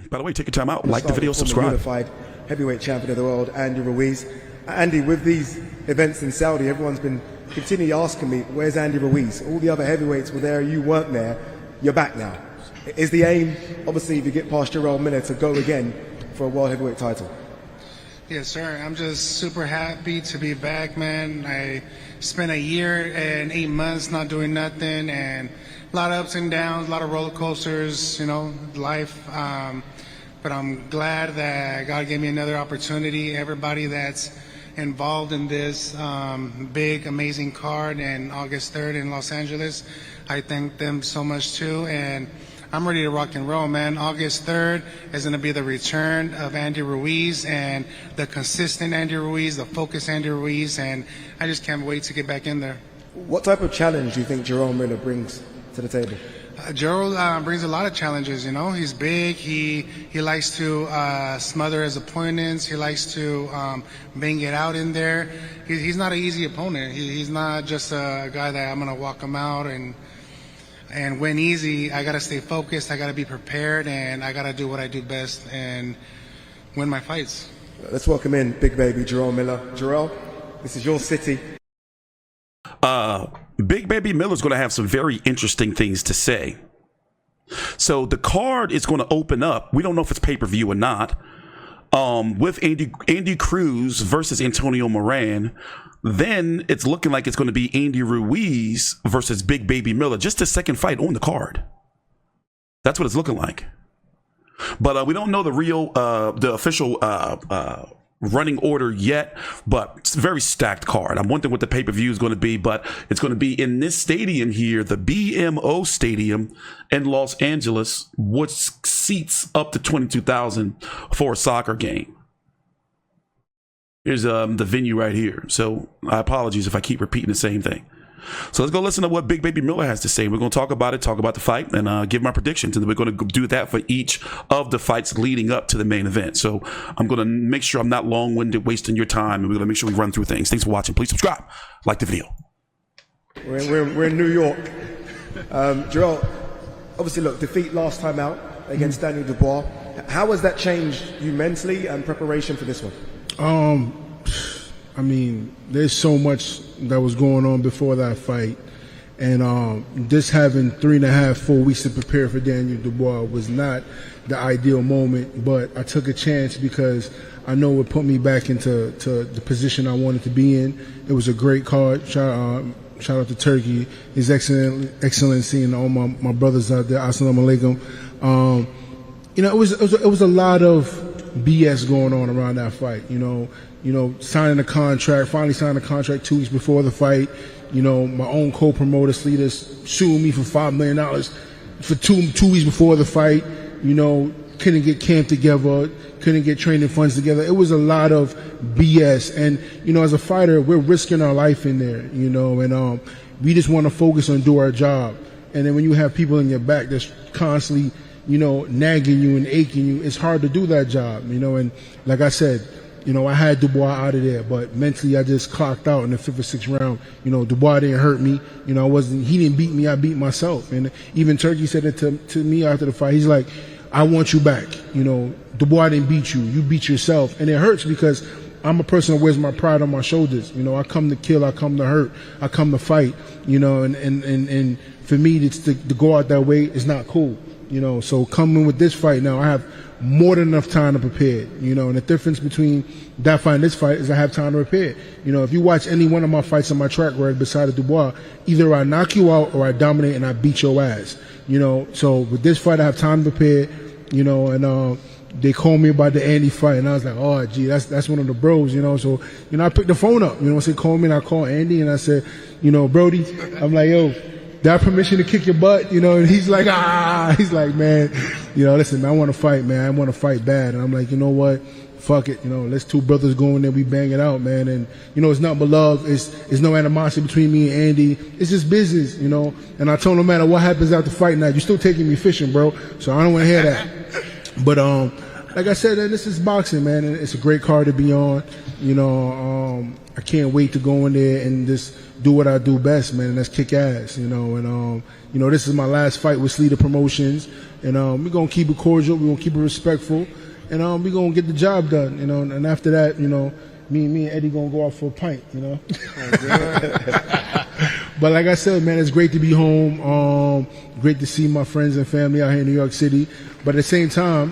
By the way, take your time out. Like the video, subscribe. Unified heavyweight champion of the world, Andy Ruiz. Andy, with these events in Saudi, everyone's been continually asking me, where's Andy Ruiz? All the other heavyweights were there, you weren't there. You're back now. Is the aim, obviously, if you get past Jarrell Miller, to go again for a world heavyweight title? Yes, sir. I'm just super happy to be back, man. I spent a year and 8 months not doing nothing, and a lot of ups and downs, a lot of roller coasters, life. But I'm glad that God gave me another opportunity. Everybody that's involved in this big, amazing card in August 3rd in Los Angeles, I thank them so much too. And I'm ready to rock and roll, man. August 3rd is going to be the return of Andy Ruiz, and the consistent Andy Ruiz, the focused Andy Ruiz, and I just can't wait to get back in there. What type of challenge do you think Jarrell Miller brings to the table? Jarrell brings a lot of challenges, He's big. He likes to smother his opponents. He likes to bang it out in there. He's not an easy opponent. He's not just a guy that I'm going to walk him out and win easy. I got to stay focused. I got to be prepared, and I got to do what I do best and win my fights. Let's welcome in big baby Jarrell Miller. Jarrell, this is your city. Big Baby Miller's going to have some very interesting things to say. So the card is going to open up. We don't know if it's pay-per-view or not. With Andy Cruz versus Antonio Moran. Then it's looking like it's going to be Andy Ruiz versus Big Baby Miller. Just the second fight on the card. That's what it's looking like. But we don't know the official running order yet, but it's a very stacked card. I'm wondering what the pay-per-view is going to be, but it's going to be in this stadium here, the BMO Stadium in Los Angeles, which seats up to 22,000 for a soccer game. Here's the venue right here. So I apologize if I keep repeating the same thing. So let's go listen to what Big Baby Miller has to say. We're going to talk about it, talk about the fight, and give my predictions. And we're going to do that for each of the fights leading up to the main event. So I'm going to make sure I'm not long-winded, wasting your time, and we're going to make sure we run through things. Thanks for watching. Please subscribe. Like the video. We're in New York. Jarrell, obviously, look, defeat last time out against Daniel Dubois. How has that changed you mentally and preparation for this one? I mean, there's so much that was going on before that fight. And just having 3.5 full weeks to prepare for Daniel Dubois was not the ideal moment. But I took a chance because I know it would put me back into the position I wanted to be in. It was a great card. Shout out to Turkey, His Excellency, and all my brothers out there. Assalamu alaikum. It was a lot of BS going on around that fight. Signing a contract, finally signing a contract 2 weeks before the fight. My own co-promoter, Sleeters, suing me for $5 million for two weeks before the fight. Couldn't get camp together, couldn't get training funds together. It was a lot of BS. And, as a fighter, we're risking our life in there, and we just want to focus on do our job. And then when you have people in your back that's constantly, nagging you and aching you, it's hard to do that job, and like I said, I had Dubois out of there, but mentally I just clocked out in the 5th or 6th round. Dubois didn't hurt me. He didn't beat me, I beat myself. And even Turkey said it to me after the fight. He's like, I want you back. Dubois didn't beat you. You beat yourself. And it hurts because I'm a person that wears my pride on my shoulders. I come to kill, I come to hurt, I come to fight, and for me to go out that way is not cool. So coming with this fight now, I have more than enough time to prepare, and the difference between that fight and this fight is I have time to prepare. If you watch any one of my fights on my track record beside Dubois, either I knock you out or I dominate and I beat your ass, so with this fight I have time to prepare, and they called me about the Andy fight and I was like, oh gee, that's one of the bros, so, I picked the phone up, they called me and I called Andy and I said, Brody, I'm like, yo, do I have permission to kick your butt? And he's like, he's like, man, listen, man, I want to fight, man. I want to fight bad. And I'm like, you know what? Fuck it. Let's two brothers go in there. We bang it out, man. And, it's nothing but love. It's no animosity between me and Andy. It's just business, And I told him no matter what happens after fight night, you're still taking me fishing, bro. So I don't want to hear that. But, like I said, this is boxing, man. And it's a great card to be on. I can't wait to go in there and just do what I do best, man, and that's kick ass, you know. And you know, this is my last fight with Sleater Promotions, and we're gonna keep it cordial, we're gonna keep it respectful, and we're gonna get the job done, you know. And after that, you know, me and Eddie gonna go out for a pint, you know. But like I said, man, it's great to be home. Great to see my friends and family out here in New York City. But at the same time,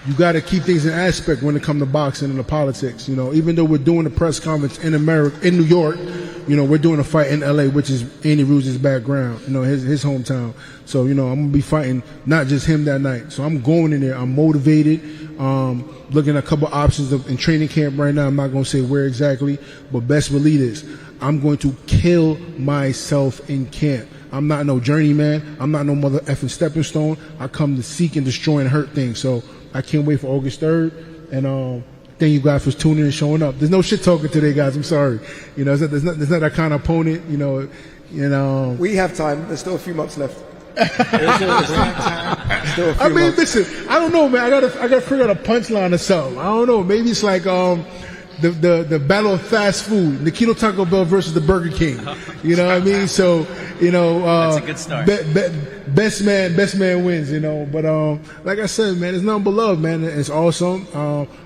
you got to keep things in aspect when it comes to boxing and the politics. You know, even though we're doing the press conference in New York, you know, we're doing a fight in LA, which is Andy Ruiz's background, you know, his hometown. So, you know, I'm gonna be fighting not just him that night. So I'm going in there. I'm motivated. Looking at a couple options in training camp right now. I'm not gonna say where exactly, but best believe this. I'm going to kill myself in camp. I'm not no journeyman. I'm not no mother effing stepping stone. I come to seek and destroy and hurt things. So I can't wait for August 3rd. And thank you guys for tuning in and showing up. There's no shit talking today, guys. I'm sorry. You know, there's not that kind of opponent. You know. We have time. There's still a few months left. I mean, listen. I don't know, man. I gotta figure out a punchline or something. I don't know. Maybe it's like the battle of fast food, Nikito Taco Bell versus the Burger King. You know what I mean? So, you know, that's a good start. Best man wins. You know, but like I said, man, it's nothing but love, man. It's awesome.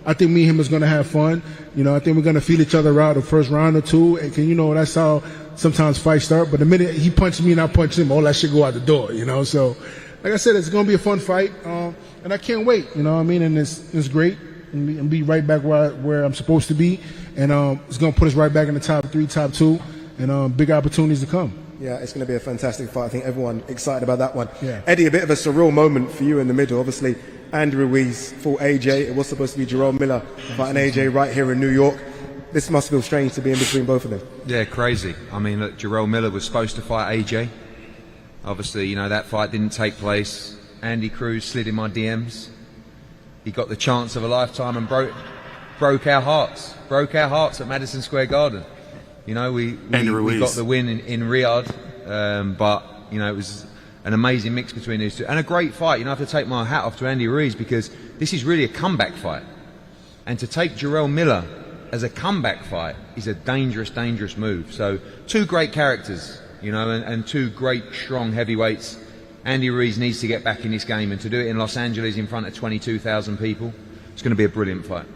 I think me and him is gonna have fun. You know, I think we're gonna feel each other out the first round or two, and you know, that's how sometimes fights start. But the minute he punched me and I punched him, all that shit go out the door. You know, so like I said, it's gonna be a fun fight, and I can't wait. You know what I mean? And it's great. And be right back where I'm supposed to be, and it's going to put us right back in the top 3, top 2, and big opportunities to come. Yeah, it's going to be a fantastic fight. I think everyone excited about that one. Yeah. Eddie, a bit of a surreal moment for you in the middle. Obviously, Andy Ruiz fought AJ. It was supposed to be Jarrell Miller fighting AJ right here in New York. This must feel strange to be in between both of them. Yeah, crazy. I mean, look, Jarrell Miller was supposed to fight AJ. Obviously, you know, that fight didn't take place. Andy Cruz slid in my DMs. He got the chance of a lifetime and broke our hearts at Madison Square Garden. You know, we got the win in Riyadh, but you know, it was an amazing mix between these two and a great fight. You know, I have to take my hat off to Andy Ruiz because this is really a comeback fight, and to take Jarrell Miller as a comeback fight is a dangerous move. So two great characters, you know, and two great strong heavyweights. Andy Ruiz needs to get back in this game, and to do it in Los Angeles in front of 22,000 people, it's going to be a brilliant fight.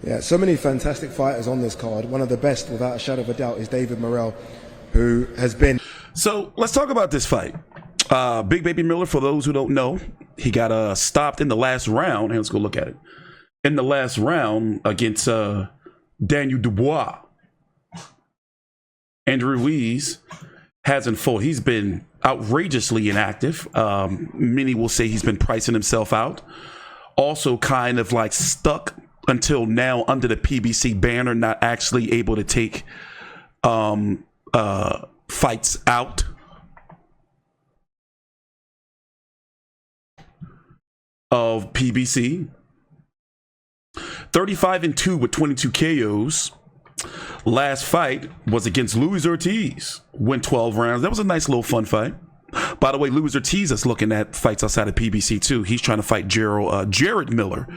Yeah, so many fantastic fighters on this card. One of the best, without a shadow of a doubt, is David Morrell, who has been... So let's talk about this fight. Big Baby Miller, for those who don't know, he got stopped in the last round. Hey, let's go look at it. In the last round against Daniel Dubois. Andrew Ruiz hasn't fought. He's been outrageously inactive. Many will say he's been pricing himself out. Also kind of like stuck until now under the PBC banner, not actually able to take fights out. Of PBC. 35-2 with 22 KOs. Last fight was against Luis Ortiz. Went 12 rounds. That was a nice little fun fight. By the way, Luis Ortiz is looking at fights outside of PBC too. He's trying to fight Jared Miller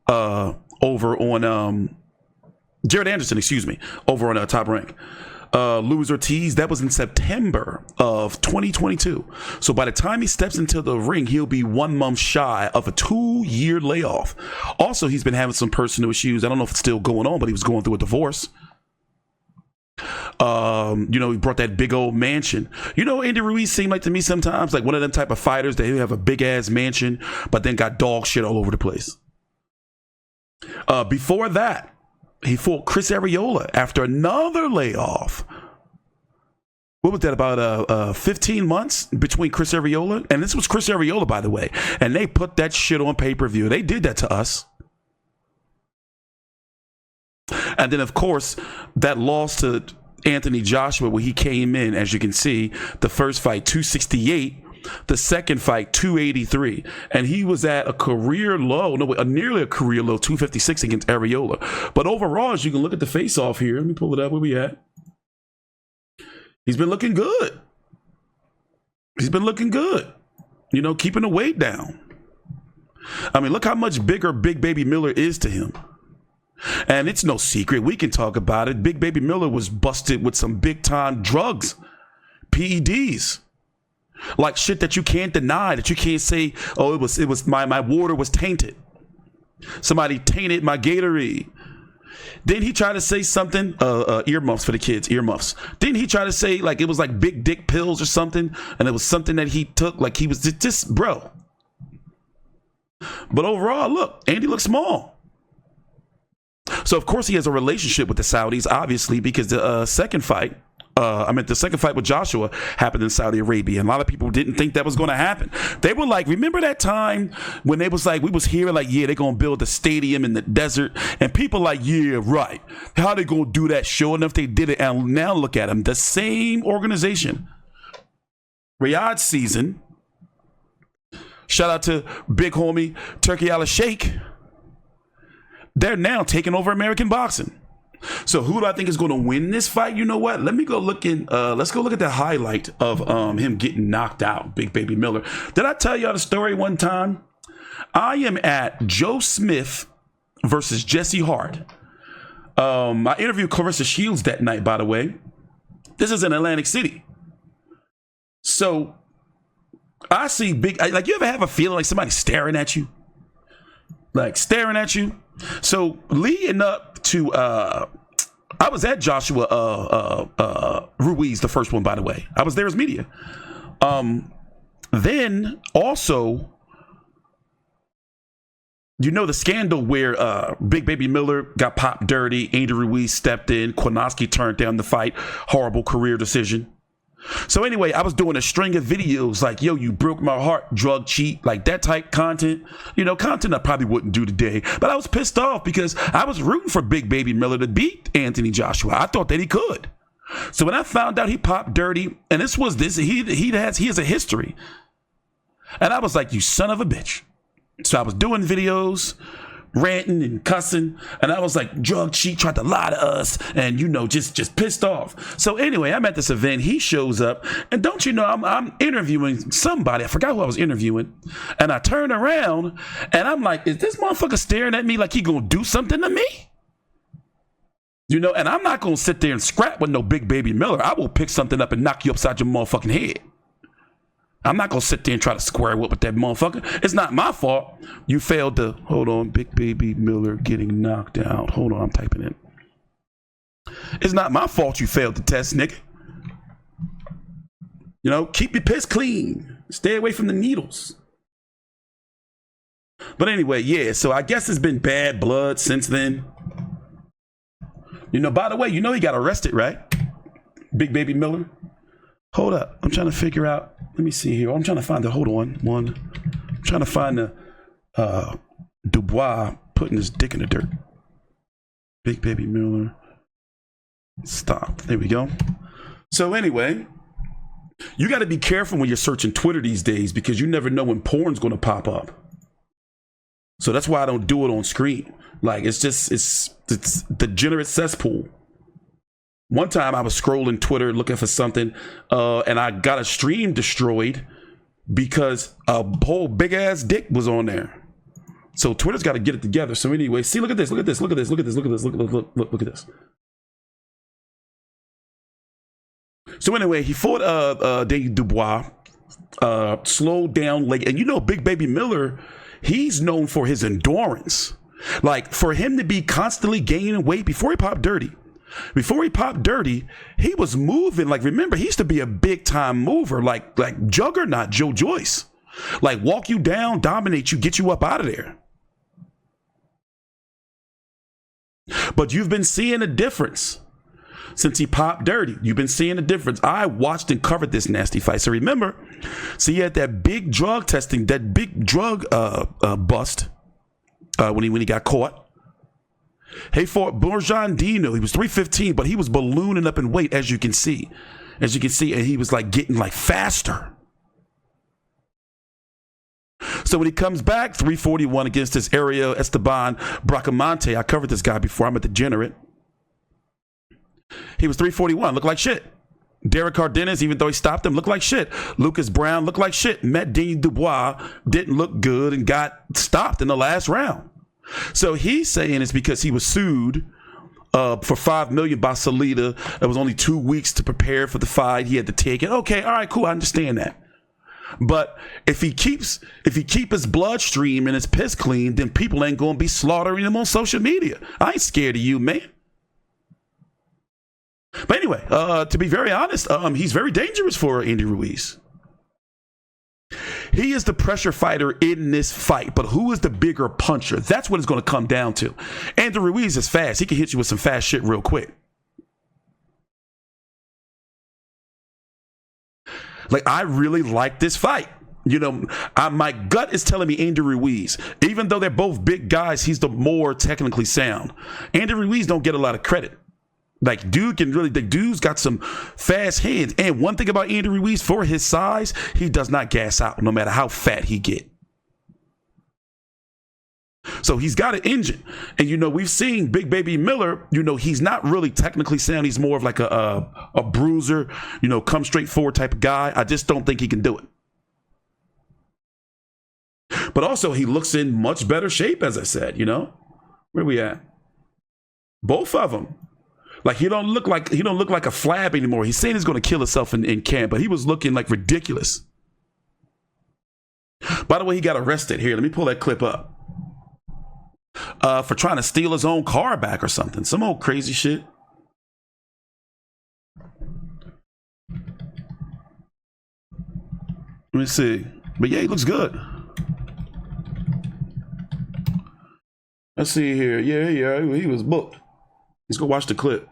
over on Jared Anderson, excuse me, over on Top Rank. Luis Ortiz, that was in September of 2022. So by the time he steps into the ring, he'll be 1 month shy of a 2-year layoff. Also, he's been having some personal issues. I don't know if it's still going on, but he was going through a divorce. You know, he brought that big old mansion. You know, Andy Ruiz seemed like to me sometimes like one of them type of fighters that have a big ass mansion, but then got dog shit all over the place. Before that, he fought Chris Arreola after another layoff. What was that, about 15 months between Chris Arreola? And this was Chris Arreola, by the way. And they put that shit on pay-per-view. They did that to us. And then, of course, that loss to Anthony Joshua, where he came in, as you can see, the first fight, 268. The second fight, 283, and he was at a career low, nearly a career low, 256 against Arreola. But overall, as you can look at the face-off here, let me pull it up. Where we at? He's been looking good. He's been looking good. You know, keeping the weight down. I mean, look how much bigger Big Baby Miller is to him. And it's no secret. We can talk about it. Big Baby Miller was busted with some big time drugs, PEDs. Like shit that you can't deny, that you can't say, oh, it was my water was tainted. Somebody tainted my Gatorade. Then he tried to say something, earmuffs for the kids, earmuffs. Didn't he try to say like it was like big dick pills or something, and it was something that he took, like he was just bro. But overall, look, Andy looks small. So of course he has a relationship with the Saudis, obviously, because the second fight with Joshua happened in Saudi Arabia. And a lot of people didn't think that was going to happen. They were like, remember that time when they was like, we was hearing like, yeah, they're going to build a stadium in the desert. And people like, yeah, right. How they going to do that? Sure enough, they did it. And now look at them. The same organization. Riyadh season. Shout out to big homie Turkey Al Sheikh. They're now taking over American boxing. So who do I think is going to win this fight? You know what? Let me go look in. Let's go look at the highlight of him getting knocked out, Big Baby Miller. Did I tell y'all the story one time? I am at Joe Smith versus Jesse Hart. I interviewed Clarissa Shields that night, by the way. This is in Atlantic City. So I see like you ever have a feeling like somebody's staring at you? Like staring at you? So leading up to I was at Joshua Ruiz, the first one, by the way. I was there as media. Then also, you know the scandal where Big Baby Miller got popped dirty, Andy Ruiz stepped in, Kornowski turned down the fight, horrible career decision. So anyway, I was doing a string of videos like, yo, you broke my heart, drug cheat, like that type content. You know, content I probably wouldn't do today. But I was pissed off because I was rooting for Big Baby Miller to beat Anthony Joshua. I thought that he could. So when I found out he popped dirty, and he has a history. And I was like, you son of a bitch. So I was doing videos, ranting and cussing, and I was like, drug cheat, tried to lie to us, and you know, just pissed off. So anyway, I'm at this event, he shows up, and don't you know, I'm interviewing somebody, I forgot who I was interviewing, and I turn around, and I'm like, is this motherfucker staring at me like he gonna do something to me? You know, and I'm not gonna sit there and scrap with no Big Baby Miller. I will pick something up and knock you upside your motherfucking head. I'm not going to sit there and try to square up with that motherfucker. It's not my fault. You failed to, hold on, Big Baby Miller getting knocked out. Hold on, I'm typing in. It's not my fault you failed the test, nigga. You know, keep your piss clean. Stay away from the needles. But anyway, yeah, so I guess it's been bad blood since then. You know, by the way, you know he got arrested, right? Big Baby Miller. Hold up. I'm trying to figure out. Let me see here. I'm trying to find the. Hold on. I'm trying to find the Dubois putting his dick in the dirt. Big Baby Miller. Stop. There we go. So anyway, you got to be careful when you're searching Twitter these days because you never know when porn's going to pop up. So that's why I don't do it on screen. Like it's degenerate cesspool. One time I was scrolling Twitter looking for something, and I got a stream destroyed because a whole big ass dick was on there. So Twitter's got to get it together. So anyway, see, look at this, look at this, look at this, look at this, look at this, look at this. So anyway, he fought Daniel Dubois, slowed down leg, and you know, Big Baby Miller, he's known for his endurance. Like for him to be constantly gaining weight before he popped dirty. Before he popped dirty, he was moving. Like, remember, he used to be a big time mover, like Juggernaut Joe Joyce. Like, walk you down, dominate you, get you up out of there. But you've been seeing a difference since he popped dirty. You've been seeing a difference. I watched and covered this nasty fight. So remember, he had that big drug testing, that big drug bust when he got caught. He fought Borjandino. He was 315, but he was ballooning up in weight, as you can see. And he was like getting like faster. So when he comes back, 341 against this Ariel Esteban Bracamonte. I covered this guy before. I'm a degenerate. He was 341, looked like shit. Derek Cardenas, even though he stopped him, looked like shit. Lucas Brown looked like shit. Matt Daniel Dubois didn't look good and got stopped in the last round. So he's saying it's because he was sued for $5 million by Salida. It was only 2 weeks to prepare for the fight. He had to take it. Okay, all right, cool. I understand that. But if he keep his bloodstream and his piss clean, then people ain't gonna be slaughtering him on social media. I ain't scared of you, man. But anyway, to be very honest, he's very dangerous for Andy Ruiz. He is the pressure fighter in this fight, but who is the bigger puncher? That's what it's going to come down to. Andy Ruiz is fast. He can hit you with some fast shit real quick. Like, I really like this fight. You know, my gut is telling me Andy Ruiz. Even though they're both big guys, he's the more technically sound. Andy Ruiz don't get a lot of credit. Like, the dude's got some fast hands. And one thing about Andy Ruiz, for his size, he does not gas out no matter how fat he get. So he's got an engine. And, you know, we've seen Big Baby Miller, you know, he's not really technically sound. He's more of like a bruiser, you know, come straight forward type of guy. I just don't think he can do it. But also, he looks in much better shape, as I said, you know. Where we at? Both of them. Like, he don't look like a flab anymore. He's saying he's going to kill himself in camp, but he was looking like ridiculous. By the way, he got arrested. Here, let me pull that clip up. For trying to steal his own car back or something. Some old crazy shit. Let me see. But yeah, he looks good. Let's see here. Yeah, he was booked. Let's go watch the clip.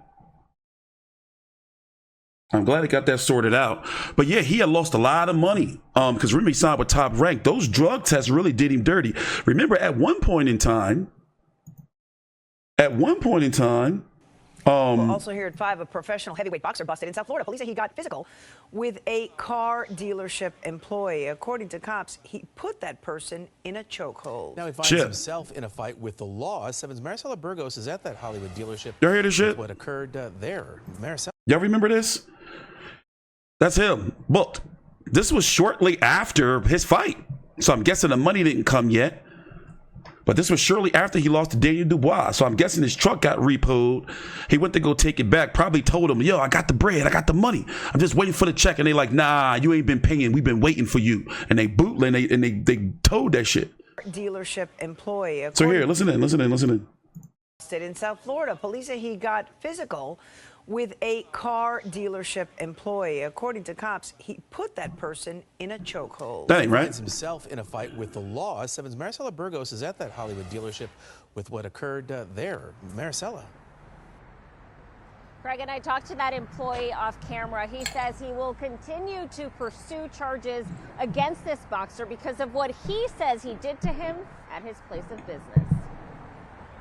I'm glad he got that sorted out. But yeah, he had lost a lot of money because remember, he signed with Top Rank. Those drug tests really did him dirty. Remember, at one point in time, also here at 5, a professional heavyweight boxer busted in South Florida. Police say he got physical with a car dealership employee. According to cops, he put that person in a chokehold. Now he finds himself in a fight with the law. 7's Maricela Burgos is at that Hollywood dealership. Y'all hear this shit? What occurred there? Maricela. Y'all remember this? That's him, booked. This was shortly after his fight. So I'm guessing the money didn't come yet. But this was shortly after he lost to Daniel Dubois. So I'm guessing his truck got repoed. He went to go take it back. Probably told him, yo, I got the bread. I got the money. I'm just waiting for the check. And they like, nah, you ain't been paying. We've been waiting for you. And they bootleg and they towed that shit. Dealership employee. So here, listen in. In South Florida, police say he got physical with a car dealership employee. According to cops, he put that person in a chokehold. That ain't right. He finds himself in a fight with the law. 7's Maricela Burgos is at that Hollywood dealership with what occurred there. Maricela. Greg and I talked to that employee off camera. He says he will continue to pursue charges against this boxer because of what he says he did to him at his place of business.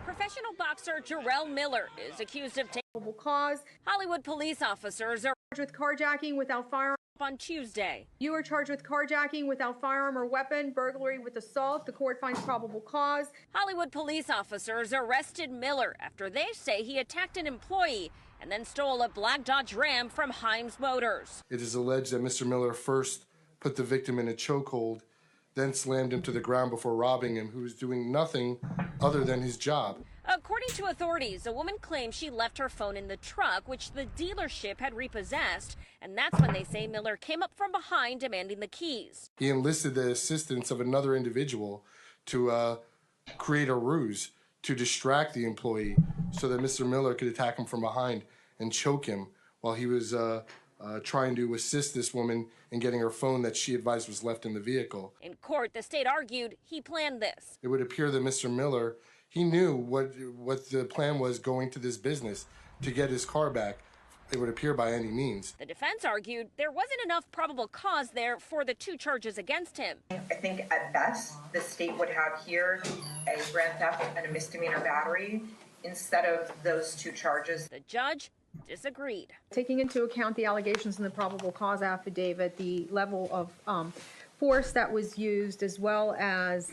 Professional boxer Jarrell Miller is accused of taking cause. Hollywood police officers are Charged with carjacking without firearm. on Tuesday. You are charged with carjacking without firearm or weapon, burglary with assault. The court finds probable cause. Hollywood police officers arrested Miller after they say he attacked an employee and then stole a black Dodge Ram from Himes Motors. It is alleged that Mr. Miller first put the victim in a chokehold, then slammed him to the ground before robbing him, who was doing nothing other than his job. According to authorities, a woman claims she left her phone in the truck, which the dealership had repossessed, and that's when they say Miller came up from behind demanding the keys. He enlisted the assistance of another individual to create a ruse to distract the employee so that Mr. Miller could attack him from behind and choke him while he was trying to assist this woman in getting her phone that she advised was left in the vehicle. In court, the state argued he planned this. It would appear that Mr. Miller, he knew what the plan was going to this business to get his car back. It would appear by any means. The defense argued there wasn't enough probable cause there for the 2 charges against him. I think at best, the state would have here a grand theft and a misdemeanor battery instead of those 2 charges. The judge disagreed. Taking into account the allegations in the probable cause affidavit, the level of force that was used, as well as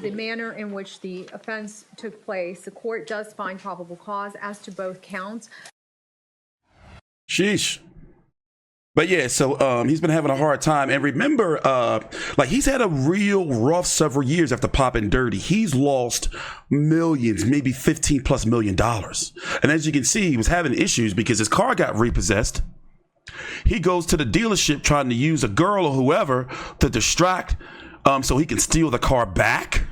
the manner in which the offense took place, the court does find probable cause as to both counts. Sheesh. But yeah, so he's been having a hard time. And remember, like he's had a real rough several years after popping dirty. He's lost millions, maybe $15+ million. And as you can see, he was having issues because his car got repossessed. He goes to the dealership trying to use a girl or whoever to distract so he can steal the car back.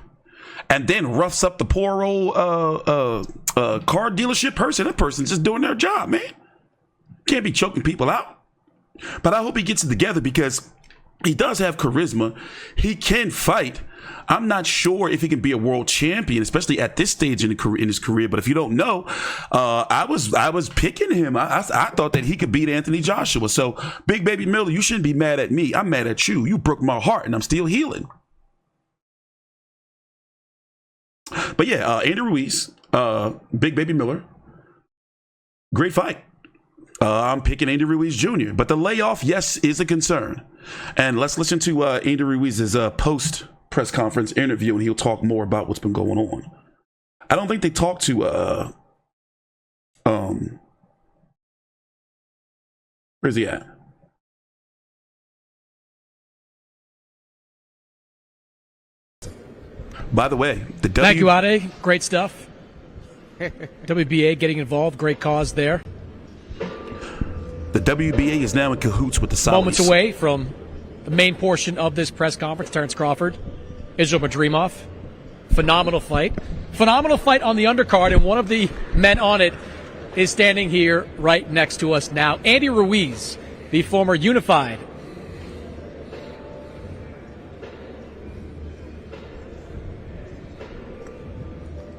And then roughs up the poor old car dealership person. That person's just doing their job, man. Can't be choking people out. But I hope he gets it together because he does have charisma. He can fight. I'm not sure if he can be a world champion, especially at this stage in his career. But if you don't know, I was picking him. I thought that he could beat Anthony Joshua. So, Big Baby Miller, you shouldn't be mad at me. I'm mad at you. You broke my heart, and I'm still healing. But yeah, Andy Ruiz, Big Baby Miller, great fight. I'm picking Andy Ruiz Jr., but the layoff, yes, is a concern. And let's listen to Andy Ruiz's post-press conference interview, and he'll talk more about what's been going on. I don't think they talked to, where's he at? By the way, Thank you, Ade. Great stuff. WBA getting involved. Great cause there. The WBA is now in cahoots with the Saudis. Moments away from the main portion of this press conference. Terence Crawford, Israil Madrimov. Phenomenal fight. Phenomenal fight on the undercard, and one of the men on it is standing here right next to us now. Andy Ruiz, the former unified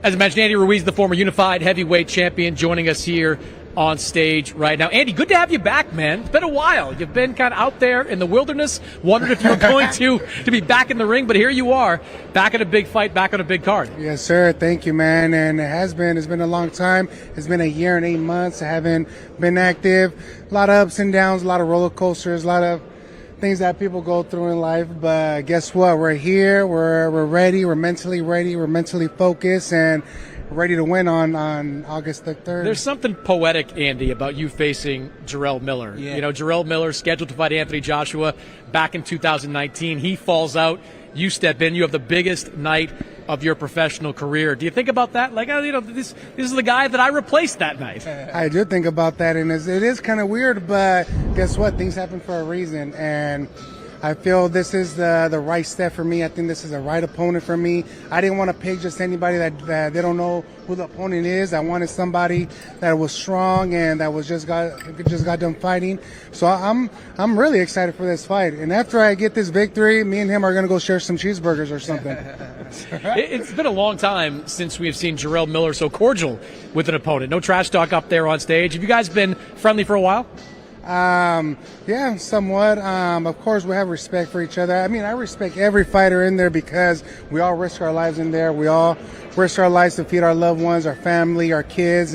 As I mentioned, Andy Ruiz, the former unified heavyweight champion, joining us here on stage right now. Andy, good to have you back, man. It's been a while. You've been kind of out there in the wilderness, wondered if you were going to be back in the ring, but here you are, back in a big fight, back on a big card. Yes, sir. Thank you, man. And it's been a long time. It's been a year and 8 months. I haven't been active. A lot of ups and downs, a lot of roller coasters, a lot of things that people go through in life. But guess what? We're here. We're ready. We're mentally ready. We're mentally focused and ready to win on August the 3rd. There's something poetic, Andy, about you facing Jarrell Miller. Yeah. You know, Jarrell Miller scheduled to fight Anthony Joshua back in 2019. He falls out. You step in. You have the biggest night of your professional career. Do you think about that? Like, you know, this is the guy that I replaced that night. I do think about that, and it is kind of weird, but guess what? Things happen for a reason, and I feel this is the right step for me. I think this is the right opponent for me. I didn't want to pick just anybody that they don't know who the opponent is. I wanted somebody that was strong and that was just got done fighting. So I'm really excited for this fight. And after I get this victory, me and him are going to go share some cheeseburgers or something. It's been a long time since we have seen Jarrell Miller so cordial with an opponent. No trash talk up there on stage. Have you guys been friendly for a while? Yeah, somewhat. Of course, we have respect for each other. I mean, I respect every fighter in there because we all risk our lives in there. We all risk our lives to feed our loved ones, our family, our kids.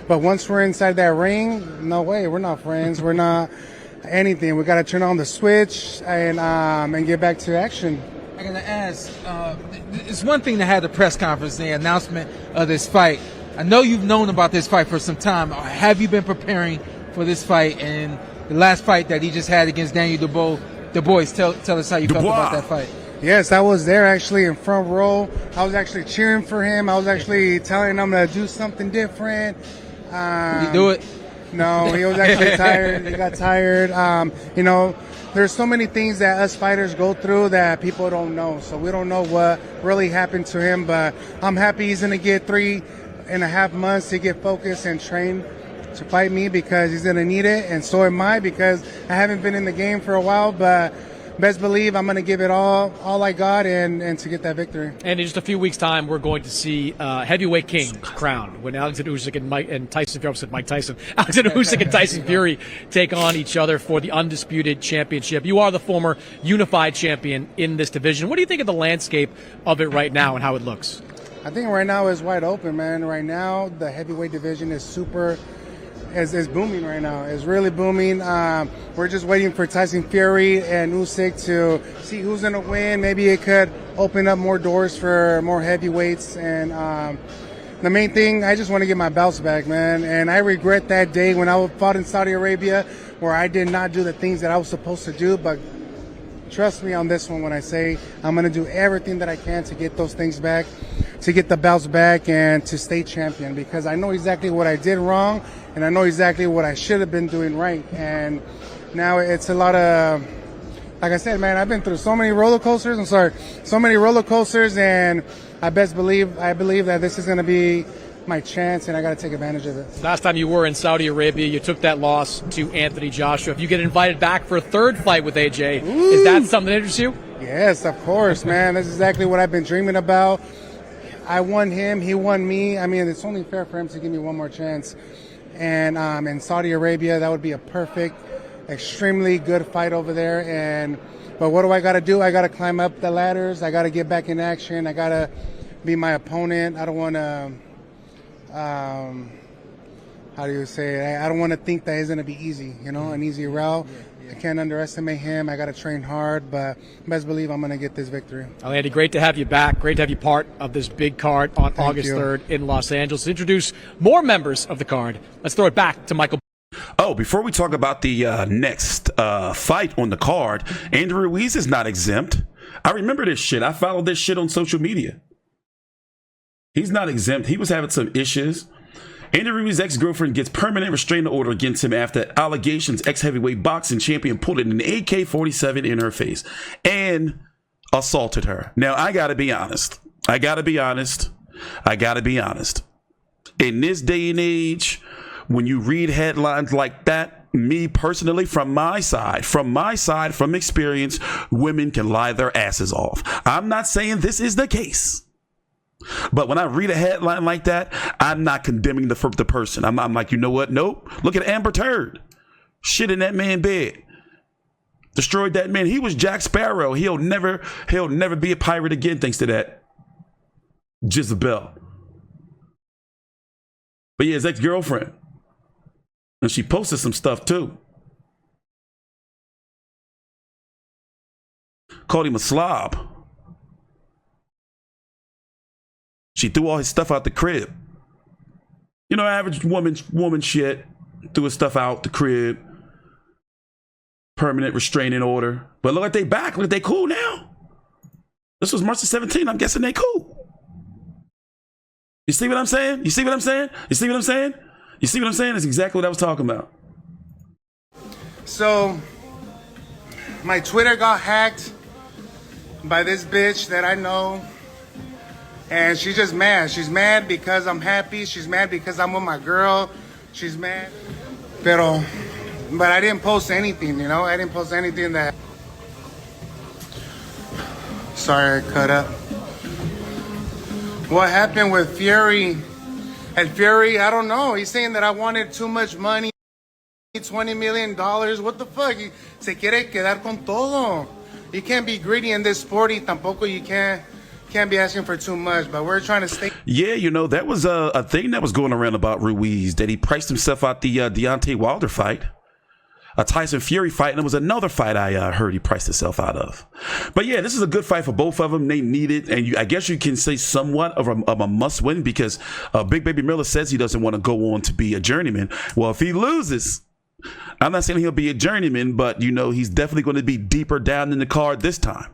But once we're inside that ring, no way, we're not friends. We're not anything. We got to turn on the switch and get back to action. I'm going to ask, it's one thing to have the press conference, the announcement of this fight. I know you've known about this fight for some time. Have you been preparing for this fight and the last fight that he just had against Daniel Dubois? Tell us how you felt about that fight. Yes, I was there actually in front row. I was actually cheering for him. I was actually telling him to do something different. Did he do it? No, he was actually tired. He got tired. You know, there's so many things that us fighters go through that people don't know. So we don't know what really happened to him, but I'm happy he's going to get 3.5 months to get focused and train to fight me because he's going to need it, and so am I because I haven't been in the game for a while, but best believe I'm going to give it all I got and to get that victory. And in just a few weeks' time, we're going to see heavyweight king crowned when Alexander Usyk and Tyson Fury, Alexander Usyk and Tyson Fury take on each other for the undisputed championship. You are the former unified champion in this division. What do you think of the landscape of it right now and how it looks? I think right now is wide open, man. Right now, the heavyweight division is is booming right now. It's really booming. We're just waiting for Tyson Fury and Usyk to see who's going to win. Maybe it could open up more doors for more heavyweights. And the main thing, I just want to get my belts back, man. And I regret that day when I fought in Saudi Arabia where I did not do the things that I was supposed to do. But trust me on this one when I say I'm going to do everything that I can to get those things back, to get the belts back, and to stay champion, because I know exactly what I did wrong and I know exactly what I should have been doing right. And now it's a lot of, like I said, man, I've been through so many roller coasters. And I believe that this is going to be my chance, and I got to take advantage of it. Last time you were in Saudi Arabia, you took that loss to Anthony Joshua. If you get invited back for a third fight with AJ, is that something that interests you? Yes, of course, man. That's exactly what I've been dreaming about. I won him, he won me. I mean, it's only fair for him to give me one more chance. And in Saudi Arabia, that would be a perfect, extremely good fight over there. But what do I got to do? I got to climb up the ladders. I got to get back in action. I got to be my opponent. I don't want to, how do you say it? I don't want to think that it's going to be easy, an easy route. I can't underestimate him. I got to train hard, but best believe I'm going to get this victory. Well, Andy, great to have you back. Great to have you part of this big card on August 3rd in Los Angeles. Introduce more members of the card. Let's throw it back to Michael. Oh, before we talk about the next fight on the card, Andy Ruiz is not exempt. I remember this shit. I followed this shit on social media. He's not exempt. He was having some issues. Andy Ruiz's ex-girlfriend gets permanent restraining order against him after allegations ex-heavyweight boxing champion pulled an AK-47 in her face and assaulted her. Now, I gotta be honest. In this day and age, when you read headlines like that, me personally, from my side, from experience, women can lie their asses off. I'm not saying this is the case. But when I read a headline like that, I'm not condemning the person. I'm like, you know what? Nope. Look at Amber Turd. Shit in that man's bed. Destroyed that man. He was Jack Sparrow. He'll never be a pirate again thanks to that. Jezebel. But yeah, his ex-girlfriend. And she posted some stuff too. Called him a slob. She threw all his stuff out the crib. Average woman shit. Threw his stuff out the crib. Permanent restraining order. But look at they back. Look at they cool now. This was March the 17th. I'm guessing they cool. You see what I'm saying? It's exactly what I was talking about. So, my Twitter got hacked by this bitch that I know. And she's just mad. She's mad because I'm happy. She's mad because I'm with my girl. She's mad. But I didn't post anything, I didn't post anything that... Sorry, I cut up. What happened with Fury? And Fury, I don't know. He's saying that I wanted too much money. $20 million. What the fuck? Se quiere quedar con todo. You can't be greedy in this sport. Y tampoco you can't be asking for too much, but we're trying to stay. Yeah, that was a thing that was going around about Ruiz, that he priced himself out the Deontay Wilder fight, a Tyson Fury fight, and there was another fight I heard he priced himself out of. But yeah, this is a good fight for both of them. They need it, and I guess you can say somewhat of a must-win because Big Baby Miller says he doesn't want to go on to be a journeyman. Well, if he loses, I'm not saying he'll be a journeyman, but he's definitely going to be deeper down in the card this time.